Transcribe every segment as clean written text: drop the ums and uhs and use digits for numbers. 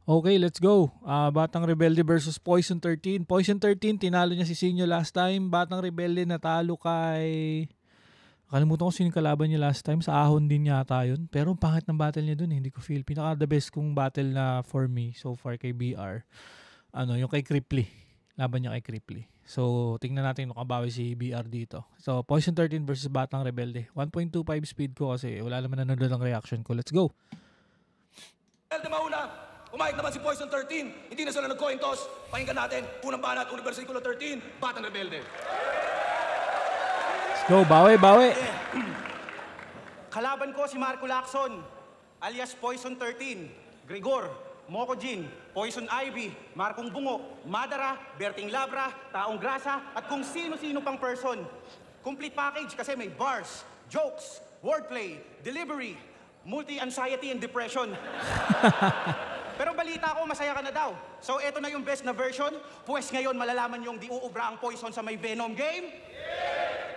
Okay, let's go. Batang Rebelde versus Poison 13. Poison 13, tinalo niya si Sinyo last time. Batang Rebelde natalo kay... Kalimutan ko sino yung kalaban niya last time. Sa Ahon din yata yun. Pero ang pangit ng battle niya dun eh. Hindi ko feel. Pinaka the best kong battle na for me so far kay BR. Yung kay Cripply. Laban niya kay Cripply. So, tingnan natin kung kabawi si BR dito. So, Poison 13 versus Batang Rebelde. 1.25 speed ko kasi wala naman nanonood ng reaction ko. Let's go. Rebelde mauna. Umahit naman si Poison 13. Hindi na sila nag-coin toss. Pakinggan natin. Unang banat, unang versikulo 13. Batang Rebelde. Let's go. Bawi. Kalaban ko si Marco Lacson, alias Poison 13. Gregor, Moco Jin, Poison Ivy, Markong Bungo, Madara, Berting Labra, Taong Grasa, at kung sino-sino pang person. Complete package kasi may bars, jokes, wordplay, delivery, multi-anxiety and depression. Pero balita ko, masaya ka na daw. So eto na yung best na version. Pues ngayon malalaman yung di uubra ang Poison sa may Venom game.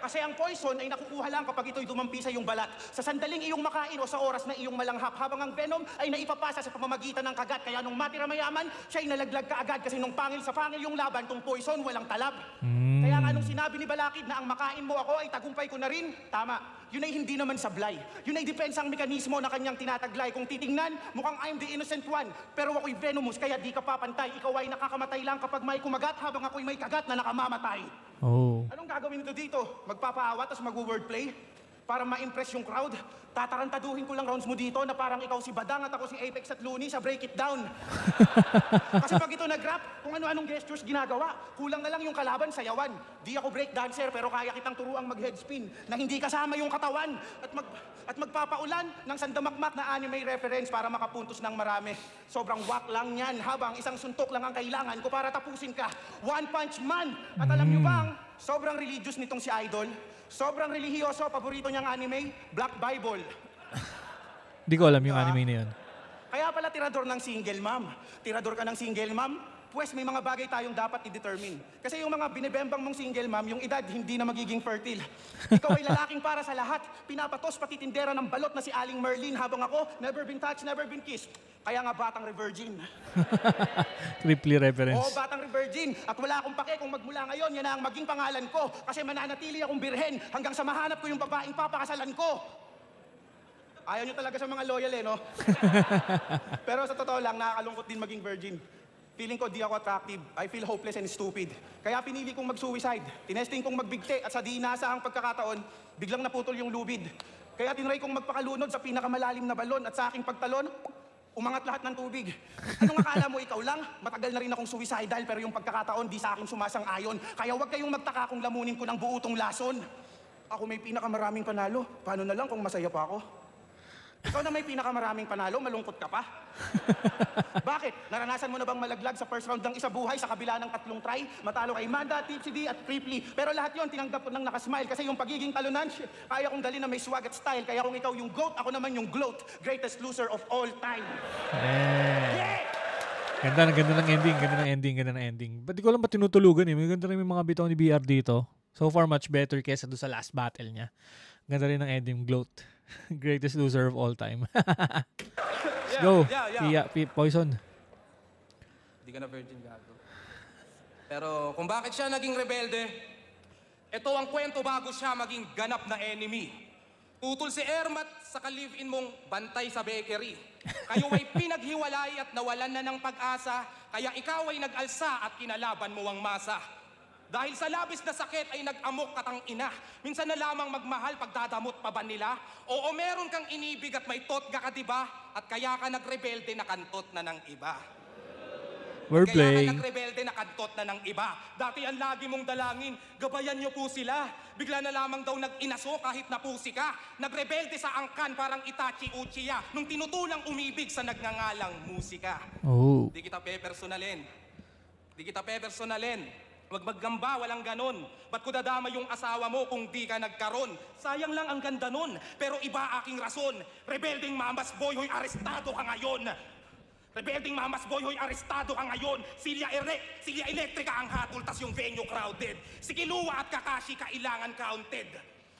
Kasi ang poison ay nakukuha lang kapag ito'y dumampi sa iyong balat. Sa sandaling iyong makain o sa oras na iyong malanghap. Habang ang venom ay naipapasa sa pamamagitan ng kagat. Kaya nung matira mayaman, siya'y nalaglag kaagad. Kasi nung pangil sa pangil yung laban, tong poison walang talab. Kaya nga nung sinabi ni Balakid na ang makain mo ako ay tagumpay ko na rin, tama. Yun ay hindi naman sablay. Yun ay depensang mekanismo na kanyang tinataglay. Kung titingnan, mukhang I'm the innocent one. Pero ako'y venomous, kaya di ka papantay. Ikaw ay nakakamatay lang kapag may kumagat, habang ako'y may kagat na nakamamatay. Oh. Anong gagawin nito dito? Magpapaawa tapos mag-wordplay? Para ma-impress yung crowd? Tatarantaduhin ko lang rounds mo dito na parang ikaw si Badang at ako si Apex at Looney sa Break It Down. Kasi pag ito nag-rap, kung ano-anong gestures ginagawa, kulang na lang yung kalaban sayawan. Di ako break dancer pero kaya kitang turuang mag-headspin na hindi kasama yung katawan. At magpapaulan ng sandamakmak na anime reference para makapuntos ng marami. Sobrang wak lang yan habang isang suntok lang ang kailangan ko para tapusin ka. One Punch Man! At alam nyo bang, sobrang religious nitong si Idol. Sobrang relihiyoso, paborito niyang anime, Black Bible. Di ko alam yung anime na yun. Kaya pala tirador ng single mom. Tirador ka ng single mom, pues may mga bagay tayong dapat i-determine. Kasi yung mga binibembang mong single mom, yung edad hindi na magiging fertile. Ikaw ay lalaking para sa lahat. Pinapatos pati tindera ng balot na si Aling Merlin, habang ako, never been touched, never been kissed. Kaya nga Batang Revirgin. Cripply reference. Oo, Batang Revirgin. At wala akong pake kung magmula ngayon, yan ang maging pangalan ko. Kasi mananatili akong birhen hanggang sa mahanap ko yung babaeng papakasalan ko. Ayaw nyo talaga sa mga loyal no? Pero sa totoo lang, nakakalungkot din maging virgin. Feeling ko di ako attractive. I feel hopeless and stupid. Kaya pinili kong mag-suicide. Tinesting kong magbigti at sa di inaasahang pagkakataon, biglang naputol yung lubid. Kaya tinry kong magpakalunod sa pinakamalalim na balon at sa aking pagtalon, umangat lahat ng tubig. Anong akala mo ikaw lang? Matagal na rin akong suicidal pero yung pagkakataon di sa akin sumasang-ayon. Kaya huwag kayong magtaka kung lamunin ko ng buutong lason. Ako may pinakamaraming panalo. Paano na lang kung masaya pa ako? Ikaw na may pinakamaraming panalo, malungkot ka pa? Bakit? Naranasan mo na bang malaglag sa first round ng isa buhay sa kabila ng 3 try? Matalo kay Manda, Tipsy D at Cripply. Pero lahat yon tinanggap ko nang nakasmile kasi yung pagiging talunan, kaya kong dali na may swag at style. Kaya kung ikaw yung GOAT, ako naman yung gloat. Greatest loser of all time. Yeah! Ganda ng ending. Ba't di ko alam ba't tinutulugan eh. May ganda rin yung mga bitaw ni BR dito. So far, much better kesa doon sa last battle niya. Ganda rin ng ending, gloat. Greatest loser of all time. Let's go. Poison. Hindi ka na virgin, gago. Pero kung bakit siya naging rebelde, ito ang kwento bago siya maging ganap na enemy. Tutol si Ermat sa ka-live-in mong bantay sa bakery. Kayo ay pinaghiwalay at nawalan na ng pag-asa, kaya ikaw ay nag-alsa at kinalaban mo ang masa. Dahil sa labis na sakit ay nag-amok katang ina. Minsan na lamang magmahal pagdadamot pa ba nila? Oo, meron kang inibig at may totga ka diba? At kaya ka nagrebelde na kantot na ng iba. We're Kaya playing. ka nagrebelde na kantot na ng iba. Dati ang lagi mong dalangin, gabayan niyo po sila. Bigla na lamang daw nag-inaso kahit napusi ka. Nagrebelde sa angkan parang Itachi Uchiha nung tinutulang umibig sa nagngangalang musika. Oh. Di kita pepersonalin. Wag maggamba, walang ganon. Ba't ko dadama yung asawa mo kung di ka nagkaroon? Sayang lang ang ganda nun, pero iba aking rason. Rebelding mamas boy, hoy, arestado ka ngayon. Rebelding mamas boy, hoy, arestado ka ngayon. Silya elektrika ang hatol, tas yung venue crowded. Si Kiluwa at Kakashi kailangan counted.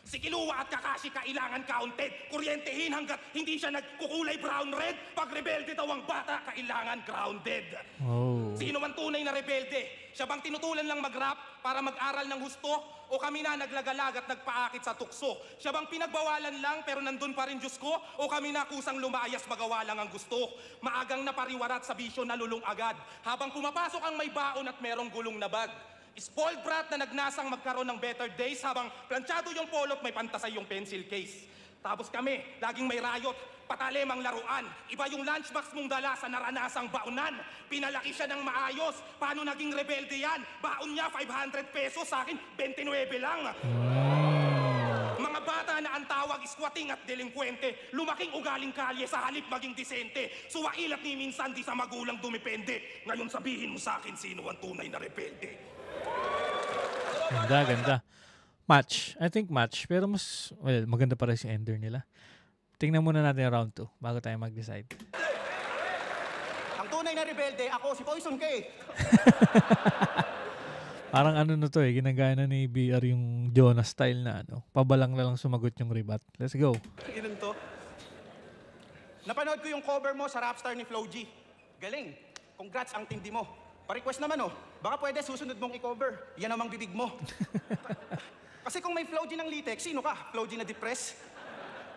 Si Killua at Kakashi kailangan counted. Kuryentehin hanggat hindi siya nagkukulay brown-red. Pag rebelde daw ang bata, kailangan grounded. Oh. Sino man tunay na rebelde? Siya bang tinutulan lang mag-rap para mag-aral ng husto? O kami na naglagalag at nagpaakit sa tukso? Siya bang pinagbawalan lang pero nandun pa rin Diyos ko? O kami na kusang lumayas magawa lang ang gusto? Maagang napariwarat sa bisyo na lulong agad. Habang pumapasok ang may baon at merong gulong na bag. Spoiled brat na nagnasang magkaroon ng better days habang planchado yung polot may pantasay yung pencil case. Tapos kami, laging may rayot, patalim ang laruan. Iba yung lunchbox mong dala sa naranasang baonan. Pinalaki siya ng maayos. Paano naging rebelde yan? Baon niya 500 pesos, sa akin 29 lang. Mga bata na ang tawag squatting at delinkwente. Lumaking ugaling kalye sa halip maging disente. Suwailat ni minsan di sa magulang dumipende. Ngayon sabihin mo sa akin sino ang tunay na rebelde. Ganda, ganda. Match. I think match. Pero mas, well, maganda pa rin si ender nila. Tingnan muna natin yung round 2 bago tayo mag-decide. Ang tunay na rebelde, ako si Poison K. Parang ano na to ginagaya na ni BR yung Jonah style na pabalang na lang sumagot yung rebat. Let's go. Ilan to? Napanood ko yung cover mo sa Rapstar ni Flo G. Galing. Congrats ang tindi mo. Pa-request naman baka pwede susunod mong i-cover. Yan namang bibig mo. Kasi kung may Flo G ng Litex, sino ka? Flo G na depress?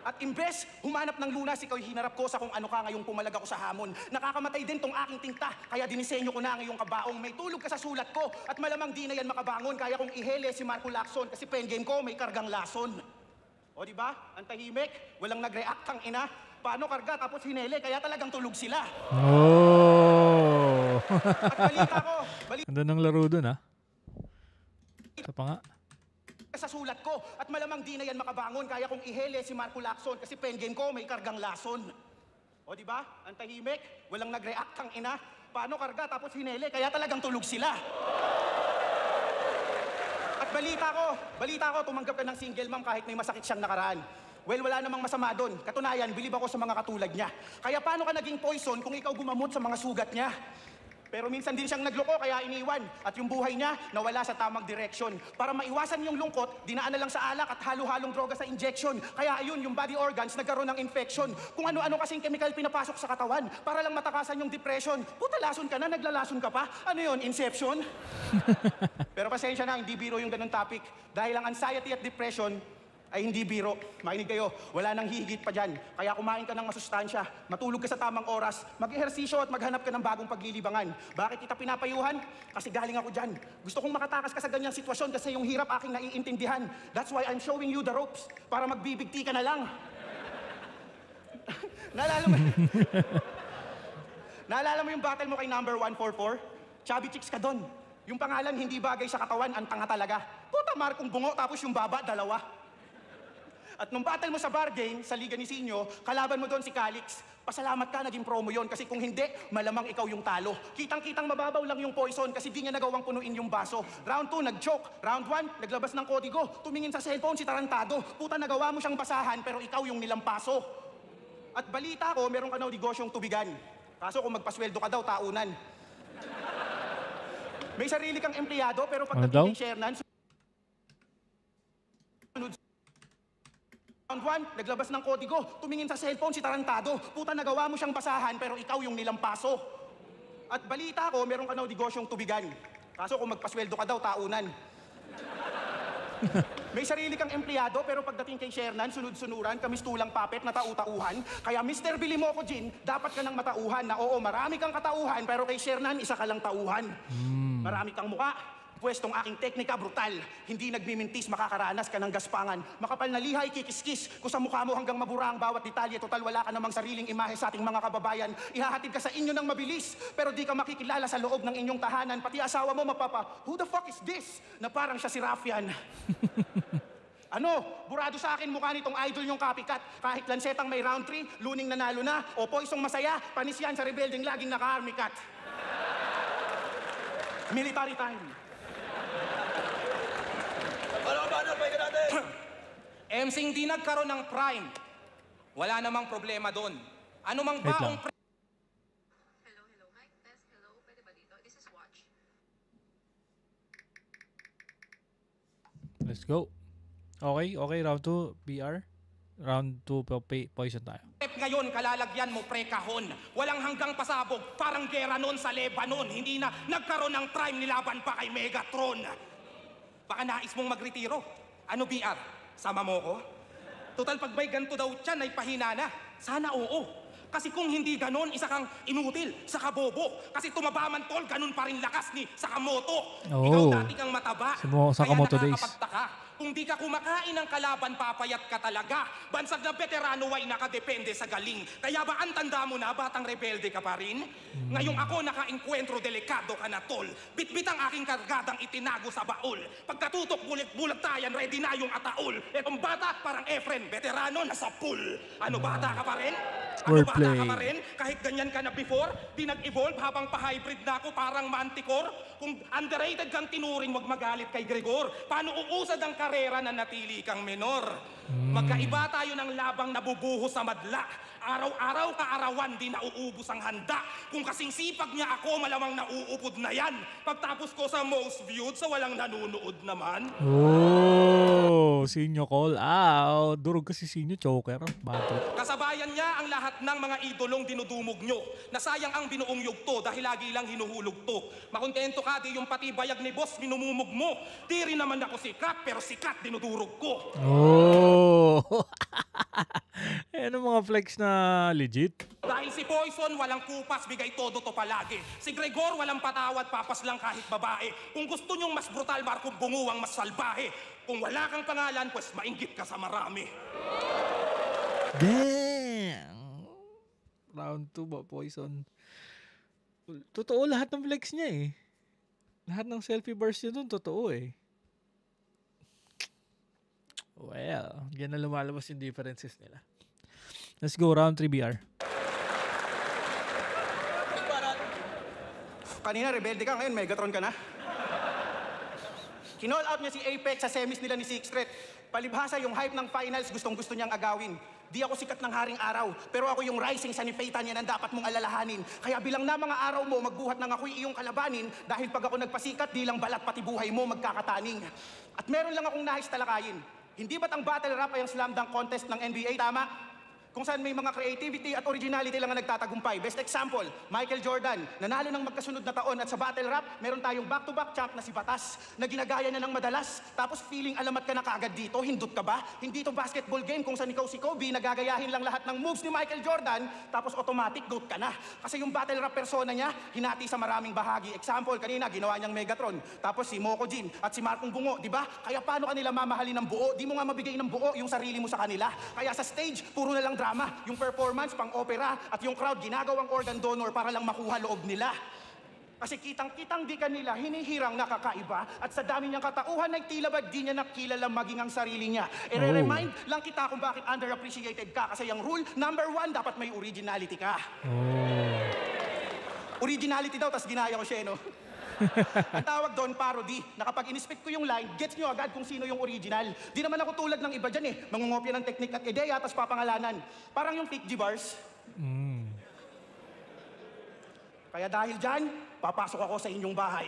At imbes, humanap ng lunas, ikaw hinarap ko sa kung ano ka ngayong pumalag ako sa hamon. Nakakamatay din tong aking tinta, kaya dinisenyo ko na ngayong kabaong. May tulog ka sa sulat ko, at malamang di na yan makabangon. Kaya kong ihele si Marco Lacson, kasi pen game ko may kargang lason. O di ba? Ang tahimik, walang nag-react ang ina. Paano karga tapos hinele, kaya talagang tulog sila. Oh! At balita ko, Ganda ng laro dun Ito pa nga. sa sulat ko, at malamang di na yan makabangon. Kaya kong ihele si Marco Lacson, kasi pen game ko may kargang lason. O di ba? Ang tahimik, walang nag-react ang ina. Paano karga tapos hinele, kaya talagang tulog sila. At balita ko, tumanggap ka ng single mom kahit may masakit siyang nakaraan. Well, wala namang masama doon. Katunayan, bilib ako sa mga katulad niya. Kaya paano ka naging poison kung ikaw gumamot sa mga sugat niya? Pero minsan din siyang nagloko kaya iniwan. At yung buhay niya nawala sa tamang direksyon. Para maiwasan yung lungkot, dinaan na lang sa alak at halo-halong droga sa injection. Kaya ayun, yung body organs nagkaroon ng infection. Kung ano-ano kasing chemical pinapasok sa katawan para lang matakasan yung depression. Puta, lason ka na, naglalason ka pa. Ano yun, Inception? Pero pasensya na, hindi biro yung ganun topic. Dahil ang anxiety at depression ay hindi biro. Makinig kayo, wala nang hihigit pa dyan. Kaya kumain ka ng masustansya, matulog ka sa tamang oras, mag-ehersisyo at maghanap ka ng bagong paglilibangan. Bakit kita pinapayuhan? Kasi galing ako dyan. Gusto kong makatakas ka sa ganyang sitwasyon kasi yung hirap aking naiintindihan. That's why I'm showing you the ropes, para magbibigti ka na lang. Naalala mo yung battle mo kay number 144? Chubby chicks ka doon. Yung pangalan hindi bagay sa katawan, ang tanga talaga. Puta, Markong bungo, tapos yung baba, dalawa. At nung battle mo sa bar game, sa Liga ni Sinyo, kalaban mo doon si Calix. Pasalamat ka, naging promo yon. Kasi kung hindi, malamang ikaw yung talo. Kitang-kitang mababaw lang yung poison kasi di niya nagawang punuin yung baso. Round 2, nag-choke. Round 1, naglabas ng kodigo. Tumingin sa cellphone si Tarantado. Puta, nagawa mo siyang basahan pero ikaw yung nilampaso. At balita ko, meron ka daw negosyong tubigan. Kaso kung magpasweldo ka daw, taunan. May sarili kang empleyado pero pagdating kay Shernan, Round 1, naglabas ng kodigo. Tumingin sa cellphone si Tarantado. Puta, nagawa mo siyang basahan pero ikaw yung nilampaso. At balita ko, meron ka daw negosyong tubigan. Kaso kung magpasweldo ka daw, taunan. May sarili kang empleyado pero pagdating kay Shernan, sunod-sunuran, kamistulang papet na tau-tauhan. Kaya Mr. Billy mo ko, Jin, dapat ka ng matauhan na oo, marami kang katauhan pero kay Shernan, isa ka lang tauhan. Marami kang muka. Pwestong aking teknika brutal. Hindi nagmimintis, makakaranas ka ng gaspangan. Makapal na lihay, kikiskis. Kung sa mukha mo hanggang mabura ang bawat detalye, total wala ka namang sariling imahe sa ating mga kababayan. Ihahatid ka sa inyo ng mabilis, pero di ka makikilala sa loob ng inyong tahanan. Pati asawa mo who the fuck is this? Na parang siya si Rafian. Ano? Burado sa akin mukha nitong idol yung copycat. Kahit lansetang may round 3, luning nanalo na, o poisong masaya, panis yan sa rebelding laging naka-army cat. Military time. MCing di nagkaroon ng prime. Wala namang problema doon. Ano mang Wait baong lang. Hello, mic test, hello, pwede ba dito? This is Watch. Let's go. Okay, round 2, BR. Round 2, Poison tayo. Ngayon, kalalagyan mo pre-kahon. Walang hanggang pasabog, parang gera nun sa Lebanon. Hindi na nagkaroon ng prime nilaban pa kay Megatron. Baka nais mong magretiro. Ano BR? Sama mo ko? Total pag may ganito daw tiyan ay pahina na. Sana oo. Kasi kung hindi ganon, isa kang inutil, saka bobo. Kasi tumaba man tol, ganon pa rin lakas ni Sakamoto. Ikaw dati kang mataba, Sakamoto kaya days. nakakapagtaka. Kung di ka kumakain ng kalaban, papayat ka talaga. Bansag na veterano ay nakadepende sa galing. Kaya ba ang tanda mo na, batang rebelde ka pa rin? Ngayong ako naka-enkwentro, delikado ka na tol. Bitbit ang aking kargadang itinago sa baul. Pagkatutok bulag-tayan, ready na yung ataol. Etong bata, parang Efren, veterano, nasa pool. Ano, bata ka pa rin? Ano, bata ka pa rin? Kahit ganyan ka na before, di nag-evolve habang pa-hybrid na ako, parang manticore. Kung underrated kang tinuring, wag magalit kay Gregor. Paano uusad ang karera na natili kang menor? Magkaiba tayo ng labang nabubuho sa madla. Araw-araw kaarawan, di nauubos ang handa. Kung kasing sipag niya ako, malamang nauupod na yan. Pagtapos ko sa most viewed, sa walang nanunood naman. Oh, Sinyo call out. Durog kasi Sinyo, choker. Bato. Kasabayan niya ang lahat ng mga idolong dinudumog nyo. Nasayang ang binuong yugto dahil lagi lang hinuhulog to. Makontento ka, di yung pati bayag ni boss minumumog mo. Di rin naman ako sikat, pero sikat dinudurog ko. Oh. Ano mga flex na legit? Dahil si Poison walang kupas, bigay todo to palagi. Si Gregor walang patawad, papas lang kahit babae. Kung gusto nyong mas brutal, Marco Bunguang mas salbahe. Kung wala kang pangalan, pues mainggit ka sa marami. Damn. Round 2 ba, Poison? Totoo lahat ng flex niya eh. Lahat ng selfie burst niya dun, totoo eh. Well, yan na lumalabas yung differences nila. Let's go, round 3 BR. Kanina, rebelde ka. Ngayon, Megatron ka na. Kinall out niya si Apex sa semis nila ni Sixth Threat. Palibhasa yung hype ng finals, gustong-gusto niyang agawin. Di ako sikat ng haring araw, pero ako yung rising sa nifeitan yan ang dapat mong alalahanin. Kaya bilang na mga araw mo, magbuhat ng ako'y iyong kalabanin, dahil pag ako nagpasikat, di lang balat pati buhay mo magkakataning. At meron lang akong nais talakayin. Hindi ba't ang battle rap ay ang slam dunk contest ng NBA, tama? Kung saan may mga creativity at originality lang ang nagtatagumpay. Best example, Michael Jordan, nanalo ng magkasunod na taon at sa battle rap, meron tayong back-to-back champ na si Batas na ginagaya niya ng madalas. Tapos feeling alamat ka na kaagad dito, hindot ka ba? Hindi to basketball game kung saan ikaw si Kobe, nagagayahin lang lahat ng moves ni Michael Jordan, tapos automatic GOAT ka na. Kasi yung battle rap persona niya, hinati sa maraming bahagi. Example, kanina ginawa niyang Megatron, tapos si Moko Jin at si Marcong Bungo, di ba? Kaya paano kanila mamahalin ng buo? Di mo nga mabigay ng buo yung sarili mo sa kanila. Kaya sa stage, puro na lang drama. Yung performance, pang-opera, at yung crowd, ginagawang organ donor para lang makuha loob nila. Kasi kitang-kitang di kanila, hinihirang nakakaiba, at sa dami niyang katauhan ay tila ba di niya nakilala maging ang sarili niya. I-remind lang kita kung bakit underappreciated ka, kasi yung rule, number 1, dapat may originality ka. Originality daw, tas ginaya ko siya, no? Ang tawag doon, parody, na kapag in-spit ko yung line, gets nyo agad kung sino yung original. Di naman ako tulad ng iba dyan eh, mangungopia ng teknik at ideya, tapos papangalanan. Parang yung fake G-bars. Kaya dahil dyan, papasok ako sa inyong bahay.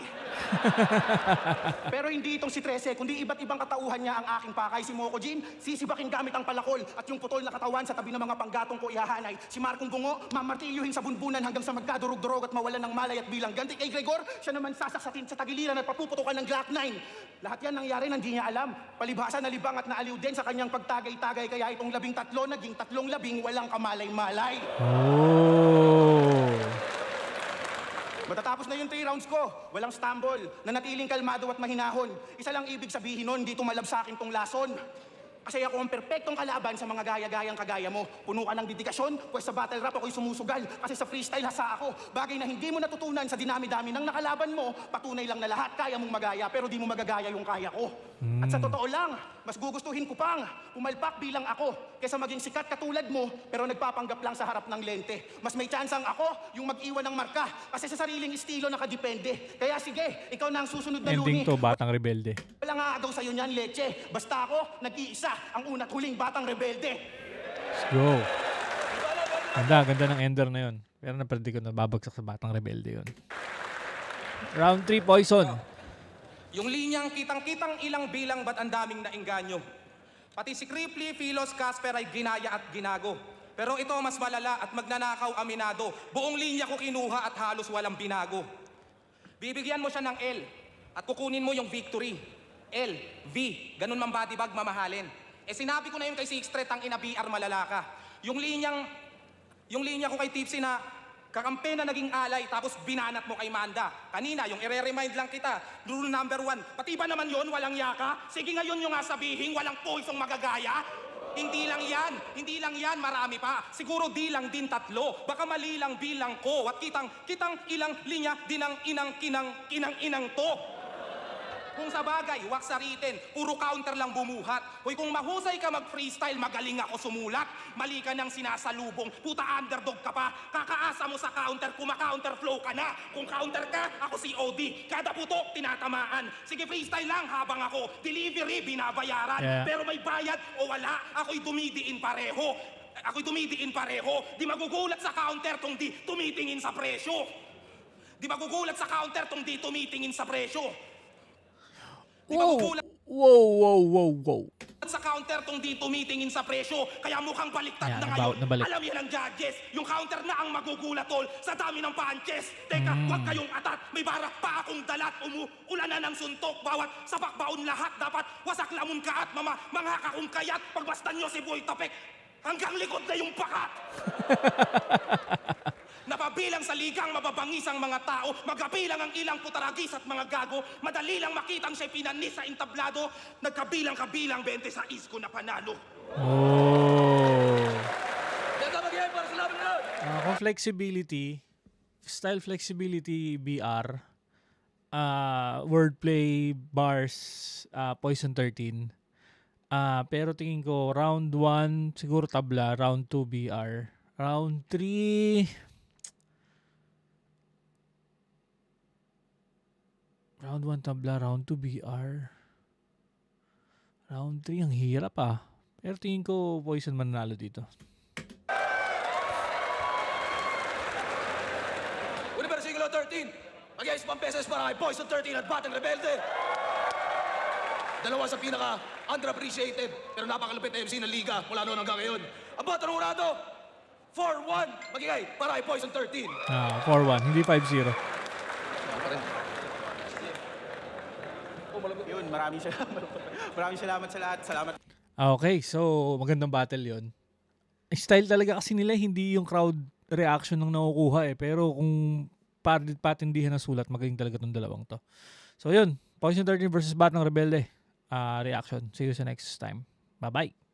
Pero hindi itong si Trece, kundi iba't ibang katauhan niya ang aking pakay. Si Moko Jin, sisibakin gamit ang palakol at yung putol na katawan sa tabi ng mga panggatong ko ihahanay. Si Marcong Bungo, mamartilyuhin sa bunbunan hanggang sa magkadurog-durog at mawalan ng malay at bilang. Ganti kay Gregor, siya naman sasaksakin sa tagiliran at papuputukan ng Glock 9. Lahat yan nangyari nang di niya alam. Palibhasa na libang at naaliw din sa kanyang pagtagay-tagay, kaya itong 13 naging 3 walang kamalay-malay. Matatapos na yung 3 rounds ko, walang stumble, nanatiling kalmado at mahinahon. Isa lang ibig sabihin nun, di tumalab sa akin tong lason. Kasi ako ang perpektong kalaban sa mga gaya-gayang kagaya mo. Puno ka ng dedikasyon, pues sa battle rap ako'y sumusugal. Kasi sa freestyle hasa ako. Bagay na hindi mo natutunan sa dinami-dami ng nakalaban mo, patunay lang na lahat kaya mong magaya, pero di mo magagaya yung kaya ko. At sa totoo lang, mas gugustuhin ko pang pumalpak bilang ako kaysa maging sikat katulad mo, pero nagpapanggap lang sa harap ng lente. Mas may tsansang ako yung mag-iwan ng marka, kasi sa sariling estilo nakadepende. Kaya sige, ikaw na ang susunod na Ending luni. to, batang rebelde. Wala nga daw sa'yo niyan, leche. Basta ako, nag-iisa, ang una't huling batang rebelde. Let's go. Ganda ng ender na yun. Pero napaldi ko na babagsak sa batang rebelde yun. Round 3, Poison. Yung linyang kitang-kitang ilang bilang ba't ang daming nainganyo? Pati si Cripply, Philos, Casper ay ginaya at ginago. Pero ito mas malala at magnanakaw aminado. Buong linya ko kinuha at halos walang binago. Bibigyan mo siya ng L at kukunin mo yung victory. L, V, ganun man body bag mamahalin. Sinabi ko na yun kay Six Threat ang ina BR malalaka. Yung linya ko kay Tipsy na kakampi na naging alay tapos binanat mo kay Manda. Kanina, yung i-remind lang kita, rule number 1. Pati ba naman yon walang yaka? Sige ngayon yung nga sabihin, walang poisong magagaya? Hindi lang yan, marami pa. Siguro di lang din 3. Baka mali lang bilang ko. At kitang ilang linya din ang inang to. Kung sa bagay, waksaritin, puro counter lang bumuhat. Hoy, kung mahusay ka mag-freestyle, magaling ako sumulat. Mali ka ng sinasalubong, puta underdog ka pa. Kakaasa mo sa counter, kumaka-counter flow ka na. Kung counter ka, ako si OD. Kada putok, tinatamaan. Sige, freestyle lang habang ako. Delivery, binabayaran. Yeah. Pero may bayad o wala, ako'y dumidiin pareho. Di magugulat sa counter kung di tumitingin sa presyo. Di magugulat sa counter kung di tumitingin sa presyo. Di magugulat Wow. sa counter kung di tumitingin sa presyo. Kaya mukhang baliktad Ayan, na ngayon. nabalik. Alam yan ang judges. Yung counter na ang magugulat tol sa dami ng punches. Teka, huwag kayong atat. May barak pa akong dalat. Umuulan na ng suntok. Bawat sapak baon lahat. Dapat wasak lamon ka at mga kakong kayat. Pagbastan nyo si Boy Tapek. Hanggang likod na yung pakat. Napabilang sa ligang mababangis ang mga tao, magabilang ang ilang putaragis at mga gago, madali lang makitang siya'y pinanis sa entablado, nagkabilang-kabilang 20 sa isko na panalo. Ganda mag-game para sa laban na. Kung flexibility, style flexibility, BR, wordplay, bars, Poison 13. Pero tingin ko, round 1, siguro tabla, round 2, BR. Round 3, round 1 tabla, round 2 BR. Round 3, ang hirap Pero tingin ko, Poison mananalo dito. Universal 13. Mag-ice pang beses para kay Poison 13 at Batang Rebelde. Dalawa sa pinaka underappreciated pero napakalupit na MC ng liga mula noon hanggang ngayon. Ang Batang Urado, 4-1. Magigay para kay Poison 13. 4-1, hindi 5-0. Yun, maraming salamat sa lahat. Salamat. Okay, so magandang battle yon. Style talaga kasi nila, hindi yung crowd reaction ng nakukuha Pero kung patindihan ng sulat, magaling talaga itong dalawang to. So yun, Poison 13 versus Batang Rebelde. Reaction. See you sa next time. Bye-bye.